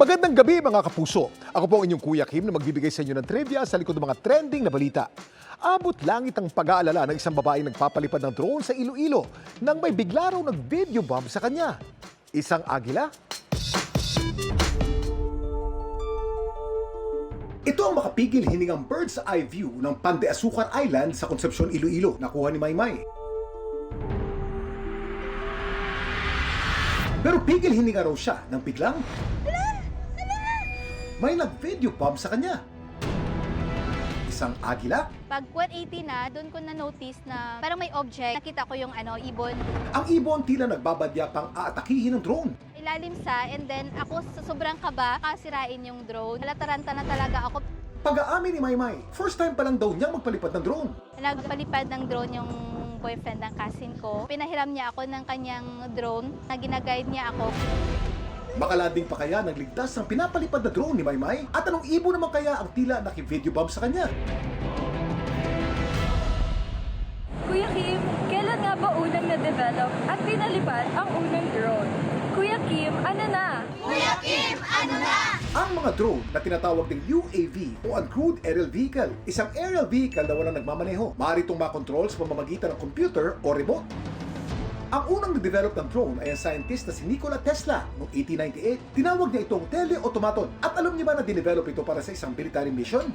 Magandang gabi mga kapuso. Ako po ang inyong Kuya Kim na magbibigay sa inyo ng trivia sa likod ng mga trending na balita. Abot langit ang pag-aalala ng isang babaeng nagpapalipad ng drone sa Iloilo nang may bigla raw nag-video bomb sa kanya. Isang agila? Ito ang makapigil hiningang bird's eye view ng Pan de Azucar Island sa Concepcion, Iloilo. Nakuha ni Maymay. Pero pigil hininga raw siya nang biglang may nag-video bomb sa kanya. Isang agila? Pag 180 na, doon ko na-notice na parang may object. Nakita ko yung ibon. Ang ibon tila nagbabadya pang aatakihin ng drone. Ilalim sa, and then ako sa sobrang kaba, kasirain yung drone. Nalataranta na talaga ako. Pag-aamin ni Maymay, first time pa lang daw niyang magpalipad ng drone. Nagpalipad ng drone yung boyfriend ng cousin ko. Pinahiram niya ako ng kanyang drone na ginaguide niya ako. Makalading pa kaya nagligtas ng pinapalipad na drone ni Maymay? At anong ibon naman kaya ang tila naki-video bomb sa kanya? Kuya Kim, kailan nga ba unang na-develop at pinalipad ang unang drone? Kuya Kim, ano na? Kuya Kim, ano na? Ang mga drone na tinatawag ng UAV o Uncrewed Aerial Vehicle, isang aerial vehicle na walang nagmamaneho. Maaari itong makontrol sa pamamagitan ng computer o remote. Ang unang nag-develop ng drone ay ang scientist na si Nikola Tesla noong 1898. Tinawag niya itong teleautomaton. At alam niyo ba na dinevelop ito para sa isang military mission?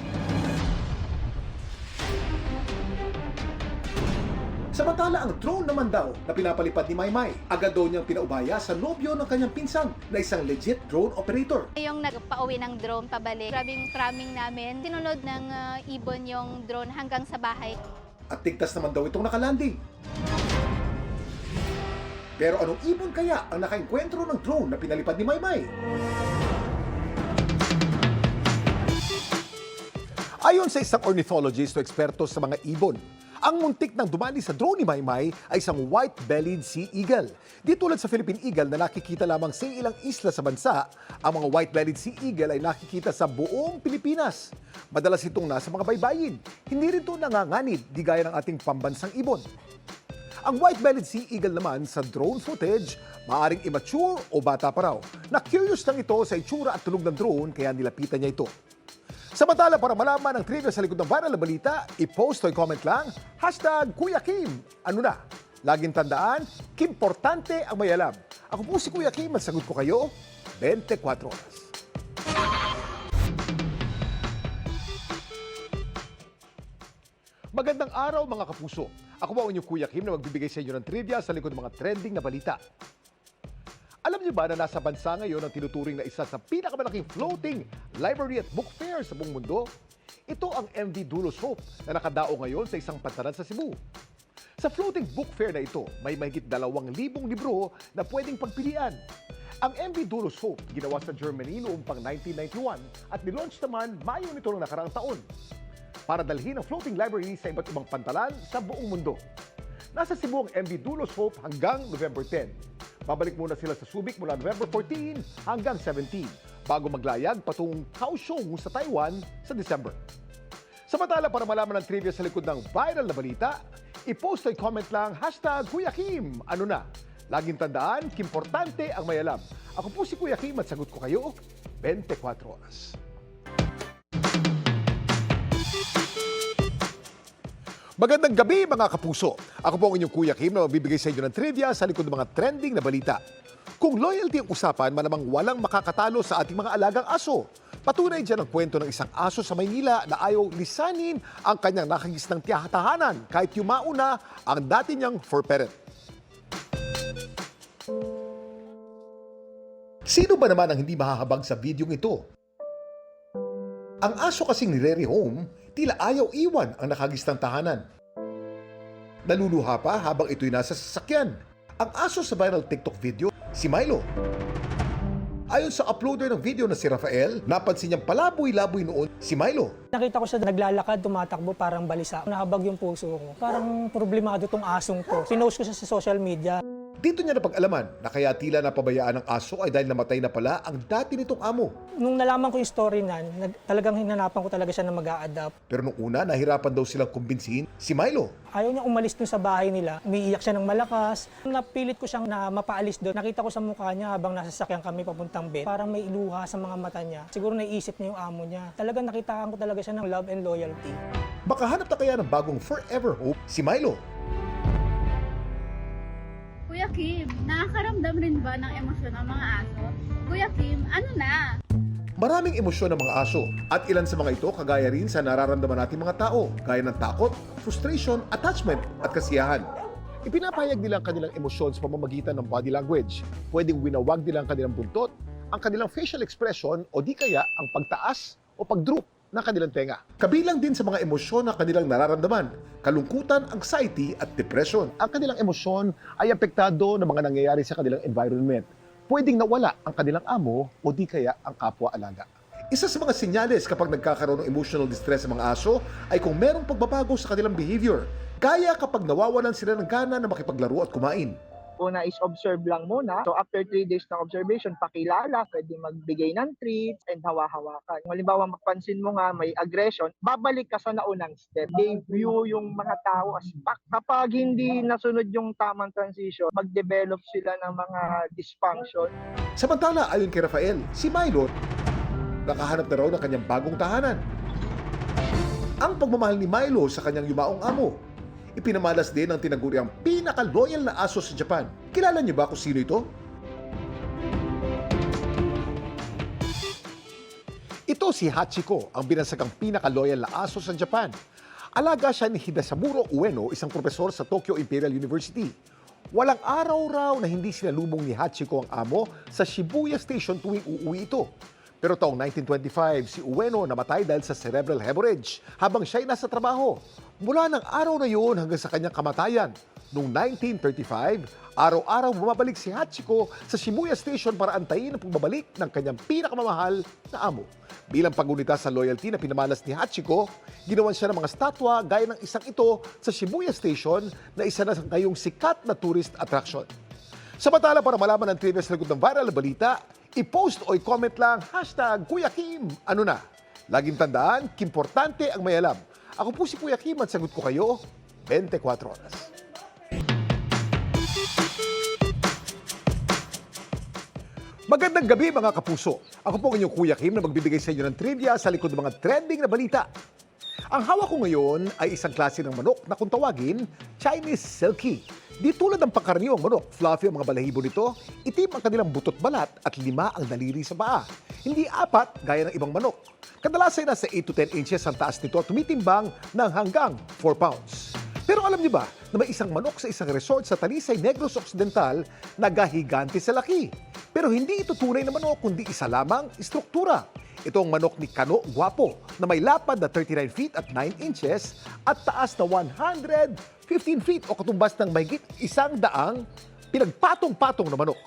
Samantala ang drone naman daw na pinapalipad ni Maymay, agad daw niyang pinaubaya sa nobyo ng kanyang pinsan na isang legit drone operator. Yung nagpauwi ng drone pabalik, grabing cramming namin. Sinunod ng ibon yung drone hanggang sa bahay. At tigtas naman daw itong nakalanding. Pero anong ibon kaya ang nakaengkwentro ng drone na pinalipad ni Maymay? Ayon sa isang ornithologist o eksperto sa mga ibon, ang muntik nang dumali sa drone ni Maymay ay isang white-bellied sea eagle. Di tulad sa Philippine eagle na nakikita lamang sa ilang isla sa bansa, ang mga white-bellied sea eagle ay nakikita sa buong Pilipinas. Madalas itong nasa mga baybayin. Hindi rin ito nanganganib, di gaya ng ating pambansang ibon. Ang white-bellied sea eagle naman sa drone footage, maaaring immature o bata pa raw. Na-curious lang ito sa itsura at tunog ng drone kaya nilapitan niya ito. Samantala, para malaman ang trivia sa likod ng viral na balita, i-post o i-comment lang, #Kuya Kim. Ano na? Laging tandaan, kimportante ang may alam. Ako po si Kuya Kim at sagot ko kayo, 24 oras. Magandang araw mga kapuso. Ako po ang inyong Kuya Kim na magbibigay sa inyo ng trivia sa likod ng mga trending na balita. Alam niyo ba na nasa bansa ngayon ang tinuturing na isa sa pinakamalaking floating library at book fair sa buong mundo? Ito ang MV Dulos Hope na nakadao ngayon sa isang pantalan sa Cebu. Sa floating book fair na ito, may mahigit 2,000 libro na pwedeng pagpilian. Ang MV Dulos Hope ginawa sa Germany noong pang 1991 at nilaunch naman Mayo nito ng nakaraang taon para dalhin ang floating library sa iba't ibang pantalan sa buong mundo. Nasa Cebu ang MV Dulos Hope hanggang November 10. Babalik muna sila sa Subic mula November 14 hanggang 17 bago maglayag patungong Kaohsiung sa Taiwan sa December. Samantala, para malaman ang trivia sa likod ng viral na balita, i-post o i-comment lang #Kuya Kim. Ano na? Laging tandaan, kimportante ang may alam. Ako po si Kuya Kim at sagot ko kayo 24 oras. Magandang gabi mga kapuso. Ako po ang inyong Kuya Kim na magbibigay sa inyo ng trivia sa likod ng mga trending na balita. Kung loyalty ang usapan, malamang walang makakatalo sa ating mga alagang aso. Patunay dyan ang kwento ng isang aso sa Maynila na ayaw lisanin ang kanyang nakagisnang tiyahatahanan kahit yumauna ang dati niyang fur parent. Sino ba naman ang hindi mahahabag sa videong ito? Ang aso kasing ni Rere Home, tila ayaw iwan ang nakagistang tahanan. Naluluha pa habang ito'y nasa sasakyan. Ang aso sa viral TikTok video, si Milo. Ayon sa uploader ng video na si Rafael, napansin niyang palaboy-laboy noon si Milo. Nakita ko siya naglalakad, tumatakbo, parang balisa. Nahabag yung puso ko. Parang problemado tong asong to. Pinost ko siya sa social media. Dito niya napag-alaman na kaya tila napabayaan ng aso ay dahil namatay na pala ang dati nitong amo. Nung nalaman ko yung story na, talagang hinanapan ko talaga siya na mag-a-adapt. Pero nung una, nahirapan daw silang kumbinsihin si Milo. Ayaw niya umalis dun sa bahay nila. Umiiyak siya ng malakas. Napilit ko siyang na mapaalis doon. Nakita ko sa mukha niya habang nasa sasakyan kami papuntang bed. Parang may luha sa mga mata niya. Siguro naiisip niya yung amo niya. Talagang nakitaan ko talaga siya ng love and loyalty. Makahanap na kaya ng bagong forever hope si Milo. Kuya Kim, nakakaramdam rin ba ng emosyon ang mga aso? Kuya Kim, ano na? Maraming emosyon ng mga aso at ilan sa mga ito kagaya rin sa nararamdaman nating mga tao gaya ng takot, frustration, attachment at kasiyahan. Ipinapahayag nila ang kanilang emosyon sa pamamagitan ng body language. Pwedeng winawag nila ang kanilang buntot, ang kanilang facial expression o di kaya ang pagtaas o pagdroop ng kanilang tenga. Kabilang din sa mga emosyon na kanilang nararamdaman, kalungkutan, anxiety at depression. Ang kanilang emosyon ay apektado ng mga nangyayari sa kanilang environment. Pwedeng nawala ang kanilang amo o di kaya ang kapwa-alaga. Isa sa mga senyales kapag nagkakaroon ng emotional distress sa mga aso ay kung merong pagbabago sa kanilang behavior, gaya kapag nawawalan sila ng gana na makipaglaro at kumain. Una is observe lang muna. So after 3 days ng observation, pakilala, pwede magbigay ng treats and hawa-hawakan. Kung halimbawa mapansin mo nga may aggression, babalik ka sa naunang step. They view yung mga tao as back. Kapag hindi nasunod yung tamang transition, mag-develop sila ng mga dysfunction. Samantala, ayon kay Rafael, si Milo nakahanap na raw ng kanyang bagong tahanan. Ang pagmamahal ni Milo sa kanyang yumaong amo, ipinamalas din ng tinaguriang pinaka-loyal na aso sa Japan. Kilala niyo ba kung sino ito? Ito si Hachiko, ang binansagang pinaka-loyal na aso sa Japan. Alaga siya ni Hidesamuro Ueno, isang profesor sa Tokyo Imperial University. Walang araw raw na hindi sinalubong ni Hachiko ang amo sa Shibuya Station tuwing uuwi ito. Pero taong 1925, si Ueno namatay dahil sa cerebral hemorrhage habang siya'y nasa trabaho. Mula ng araw na yun hanggang sa kanyang kamatayan, noong 1935, araw-araw bumabalik si Hachiko sa Shibuya Station para antayin ang pagbabalik ng kanyang pinakamamahal na amo. Bilang pagunita sa loyalty na pinamalas ni Hachiko, ginawan siya ng mga statwa gaya ng isang ito sa Shibuya Station na isa na ngayong sikat na tourist attraction. Samantala, para malaman ang trivia sa likod ng viral na balita, i-post o i-comment lang #Kuya Kim. Ano na? Laging tandaan, kimportante ang may alam. Ako po si Kuya Kim at sagot ko kayo 24 oras. Magandang gabi mga kapuso. Ako po ang inyong Kuya Kim na magbibigay sa inyo ng trivia sa likod ng mga trending na balita. Ang hawak ko ngayon ay isang klase ng manok na kung tawagin, Chinese Silky. Di tulad ng pangkaraniwang manok, fluffy ang mga balahibo nito, itim ang kanilang butot balat at 5 ang daliri sa paa. Hindi 4 gaya ng ibang manok. Kadalasan ay nasa 8 to 10 inches ang taas nito at tumitimbang ng hanggang 4 pounds. Pero alam niyo ba na may isang manok sa isang resort sa Talisay, Negros Occidental na gahigante sa laki? Pero hindi ito tunay na manok kundi isa lamang istruktura. Ito ang manok ni Kano Guapo na may lapad na 39 feet at 9 inches at taas na 115 feet o katumbas ng mahigit 100 pinagpatong-patong na manok.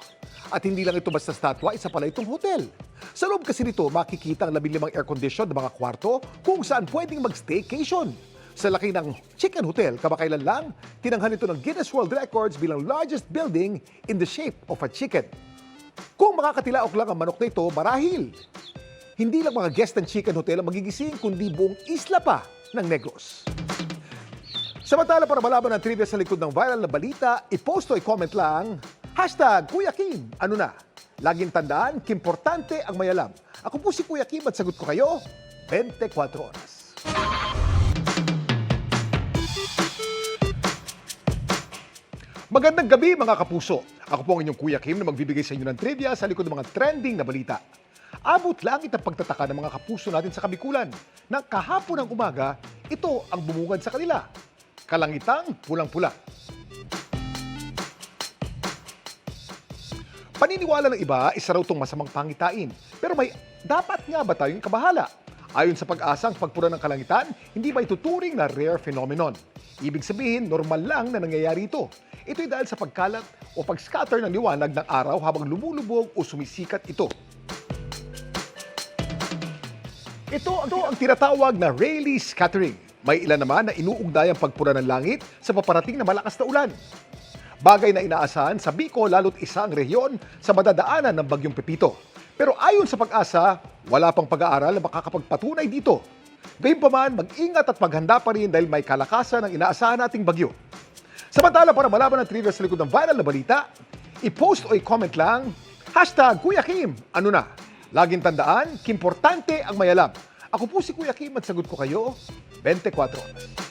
At hindi lang ito basta statwa, isa pala itong hotel. Sa loob kasi nito makikita ang 15 air-conditioned na mga kwarto kung saan pwedeng mag-staycation. Sa laki ng Chicken Hotel, kamakailan lang, tinanghan ito ng Guinness World Records bilang largest building in the shape of a chicken. Kung makakatilaok lang ang manok na ito, marahil hindi lang mga guest ng Chicken Hotel ang magigising, kundi buong isla pa ng Negros. Samantala, para malaman ang trivia sa likod ng viral na balita, i-post o i-comment lang, #Kuya Kim. Ano na? Laging tandaan, kimportante ang may alam. Ako po si Kuya Kim at sagot ko kayo 24 oras. Magandang gabi mga kapuso. Ako po ang inyong Kuya Kim na magbibigay sa inyo ng trivia sa likod ng mga trending na balita. Abot langit ang pagtataka ng mga kapuso natin sa Kabikulan na kahapon ng umaga, ito ang bumungad sa kanila. Kalangitang pulang-pula. Paniniwala ng iba, isa raw itong masamang pangitain. Pero may dapat nga ba tayong kabahala? Ayon sa pag-asang pagpura ng kalangitan, hindi ba ituturing na rare phenomenon? Ibig sabihin, normal lang na nangyayari ito. Ito'y dahil sa pagkalat o pag-scatter ng liwanag ng araw habang lumulubog o sumisikat ito. Ito ang tinatawag na Rayleigh scattering. May ilan naman na inuugday ang pagpura ng langit sa paparating na malakas na ulan. Bagay na inaasahan sa Bicol lalo't isang rehiyon sa madadaanan ng Bagyong Pepito. Pero ayon sa Pag-asa, wala pang pag-aaral na makakapagpatunay dito. Gayunpaman, mag-ingat at maghanda pa rin dahil may kalakasan ang inaasahan nating bagyo. Samantala, para malaman ang trivia sa likod ng viral na balita, i-post o i-comment lang, #Kuya Kim, ano na? Laging tandaan, kimportante ang may alam. Ako po si Kuya Kim at sagot ko kayo 24 oras.